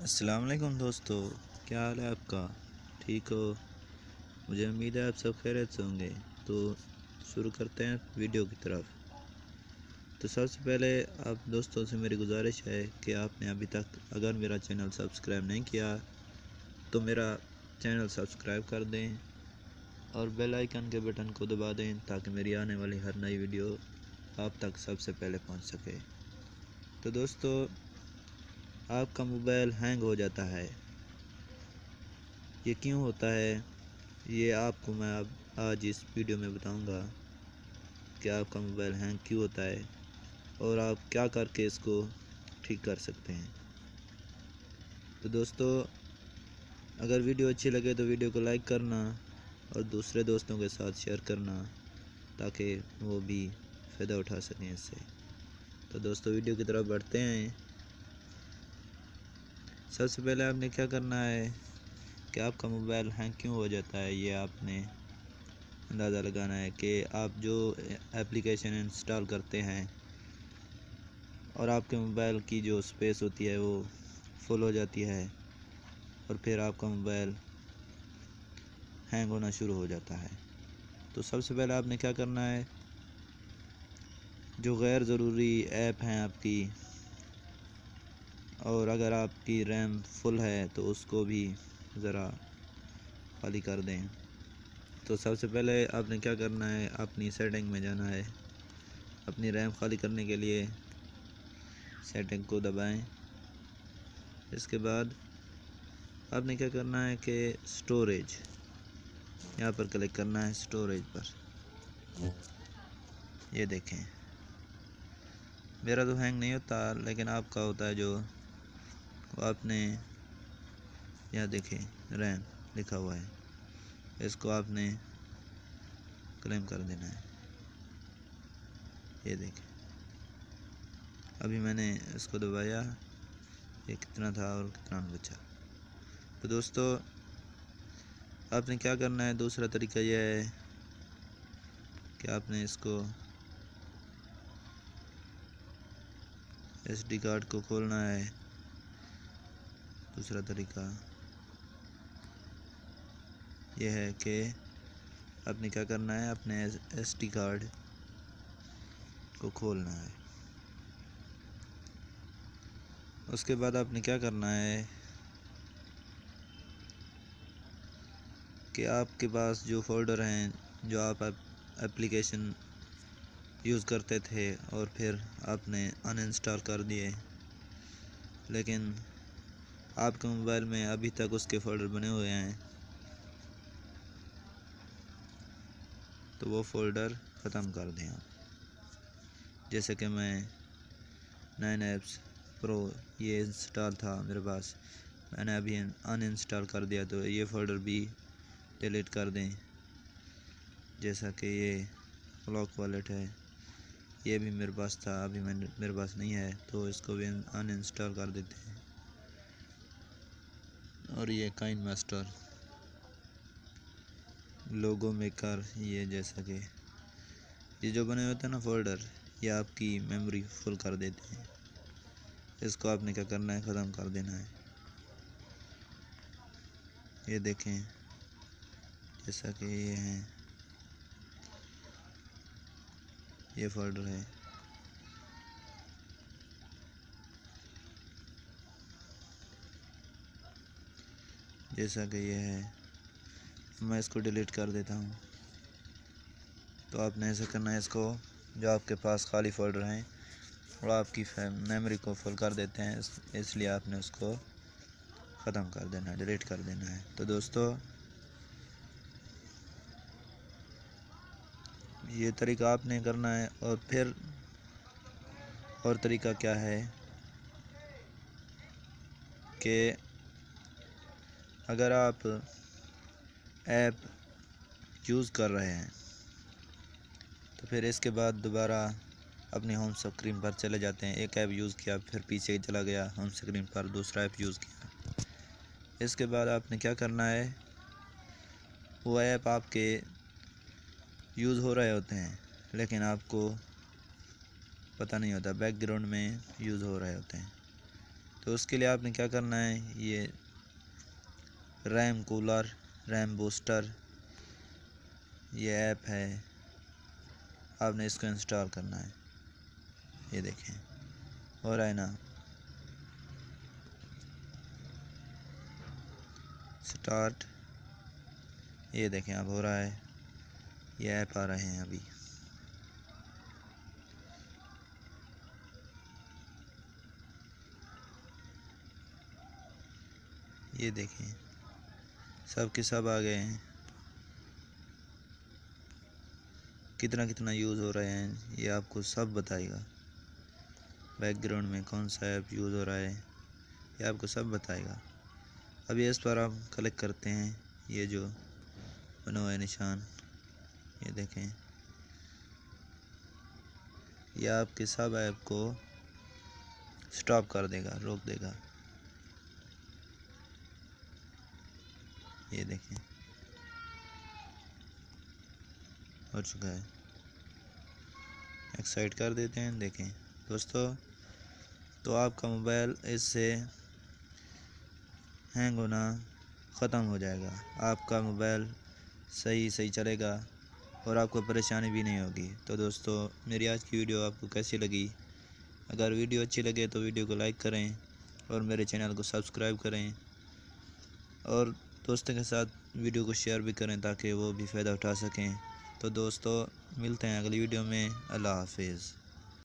अस्सलाम वालेकुम दोस्तों, क्या हाल है आपका? ठीक हो? मुझे उम्मीद है आप सब खैरियत से होंगे। तो शुरू करते हैं वीडियो की तरफ। तो सबसे पहले आप दोस्तों से मेरी गुजारिश है कि आपने अभी तक अगर मेरा चैनल सब्सक्राइब नहीं किया तो मेरा चैनल सब्सक्राइब कर दें और बेल आइकन के बटन को दबा दें ताकि मेरी आने वाली हर नई वीडियो आप तक सबसे पहले पहुंच सके। तो दोस्तों, आपका मोबाइल हैंग हो जाता है, ये क्यों होता है? ये आपको मैं अब आज इस वीडियो में बताऊंगा कि आपका मोबाइल हैंग क्यों होता है और आप क्या करके इसको ठीक कर सकते हैं। तो दोस्तों, अगर वीडियो अच्छी लगे तो वीडियो को लाइक करना और दूसरे दोस्तों के साथ शेयर करना ताकि वो भी फ़ायदा उठा सकें इससे। तो दोस्तों, वीडियो की तरफ बढ़ते हैं। सबसे पहले आपने क्या करना है कि आपका मोबाइल हैंग क्यों हो जाता है, ये आपने अंदाज़ा लगाना है कि आप जो एप्लीकेशन इंस्टॉल करते हैं और आपके मोबाइल की जो स्पेस होती है वो फुल हो जाती है और फिर आपका मोबाइल हैंग होना शुरू हो जाता है। तो सबसे पहले आपने क्या करना है, जो गैर ज़रूरी ऐप हैं आपकी, और अगर आपकी रैम फुल है तो उसको भी ज़रा खाली कर दें। तो सबसे पहले आपने क्या करना है, अपनी सेटिंग में जाना है। अपनी रैम खाली करने के लिए सेटिंग को दबाएं। इसके बाद आपने क्या करना है कि स्टोरेज, यहाँ पर क्लिक करना है स्टोरेज पर। ये देखें, मेरा तो हैंग नहीं होता लेकिन आपका होता है। जो आपने यहाँ देखें रैम लिखा हुआ है, इसको आपने क्लेम कर देना है। ये देखें, अभी मैंने इसको दबाया, ये कितना था और कितना बचा। तो दोस्तों, आपने क्या करना है, दूसरा तरीका यह है कि आपने इसको SD कार्ड को खोलना है। दूसरा तरीका यह है कि आपने क्या करना है, अपने SD कार्ड को खोलना है। उसके बाद आपने क्या करना है कि आपके पास जो फ़ोल्डर हैं, जो आप एप्लीकेशन यूज़ करते थे और फिर आपने अनइंस्टॉल कर दिए, लेकिन आपके मोबाइल में अभी तक उसके फ़ोल्डर बने हुए हैं, तो वो फ़ोल्डर ख़त्म कर दें आप। जैसे कि मैं 9 एप्स प्रो ये इंस्टॉल था मेरे पास, मैंने अभी अनइंस्टॉल कर दिया, तो ये फ़ोल्डर भी डिलीट कर दें। जैसा कि ये क्लॉक वॉलेट है, ये भी मेरे पास था, अभी मेरे पास नहीं है, तो इसको भी अनइंस्टॉल कर देते हैं। और ये काइन मास्टर, लोगो मेकर, ये जैसा कि ये जो बने होते हैं ना फ़ोल्डर, ये आपकी मेमोरी फुल कर देते हैं। इसको आपने क्या करना है, ख़त्म कर देना है। ये देखें, जैसा कि ये हैं, ये फ़ोल्डर है। जैसा कि ये है, मैं इसको डिलीट कर देता हूँ। तो आपने ऐसा करना है, इसको जो आपके पास खाली फ़ोल्डर हैं और आपकी मेमोरी को फुल कर देते हैं, इसलिए आपने उसको ख़त्म कर देना है, डिलीट कर देना है। तो दोस्तों, ये तरीका आपने करना है। और फिर और तरीका क्या है कि अगर आप ऐप यूज़ कर रहे हैं तो फिर इसके बाद दोबारा अपनी होम स्क्रीन पर चले जाते हैं। एक ऐप यूज़ किया, फिर पीछे चला गया होम स्क्रीन पर, दूसरा ऐप यूज़ किया। इसके बाद आपने क्या करना है, वो ऐप आपके यूज़ हो रहे होते हैं लेकिन आपको पता नहीं होता, बैकग्राउंड में यूज़ हो रहे होते हैं। तो उसके लिए आपने क्या करना है, ये रैम कूलर, रैम बूस्टर ये ऐप है, आपने इसको इंस्टॉल करना है। ये देखें हो रहा है ना, स्टार्ट, ये देखें अब हो रहा है, ये ऐप आ रहे हैं अभी। ये देखें सब के सब आ गए हैं, कितना कितना यूज़ हो रहे हैं ये आपको सब बताएगा। बैकग्राउंड में कौन सा ऐप यूज़ हो रहा है ये आपको सब बताएगा। अभी इस पर आप क्लिक करते हैं, ये जो बना हुआ है निशान, ये देखें ये आपके सब ऐप को स्टॉप कर देगा, रोक देगा। ये देखें हो चुका है, एक्साइट कर देते हैं। देखें दोस्तों, तो आपका मोबाइल इससे हैंग होना ख़त्म हो जाएगा, आपका मोबाइल सही सही चलेगा और आपको परेशानी भी नहीं होगी। तो दोस्तों मेरी आज की वीडियो आपको कैसी लगी? अगर वीडियो अच्छी लगे तो वीडियो को लाइक करें और मेरे चैनल को सब्सक्राइब करें और दोस्तों के साथ वीडियो को शेयर भी करें ताकि वो भी फ़ायदा उठा सकें। तो दोस्तों मिलते हैं अगली वीडियो में। अल्लाह हाफिज़।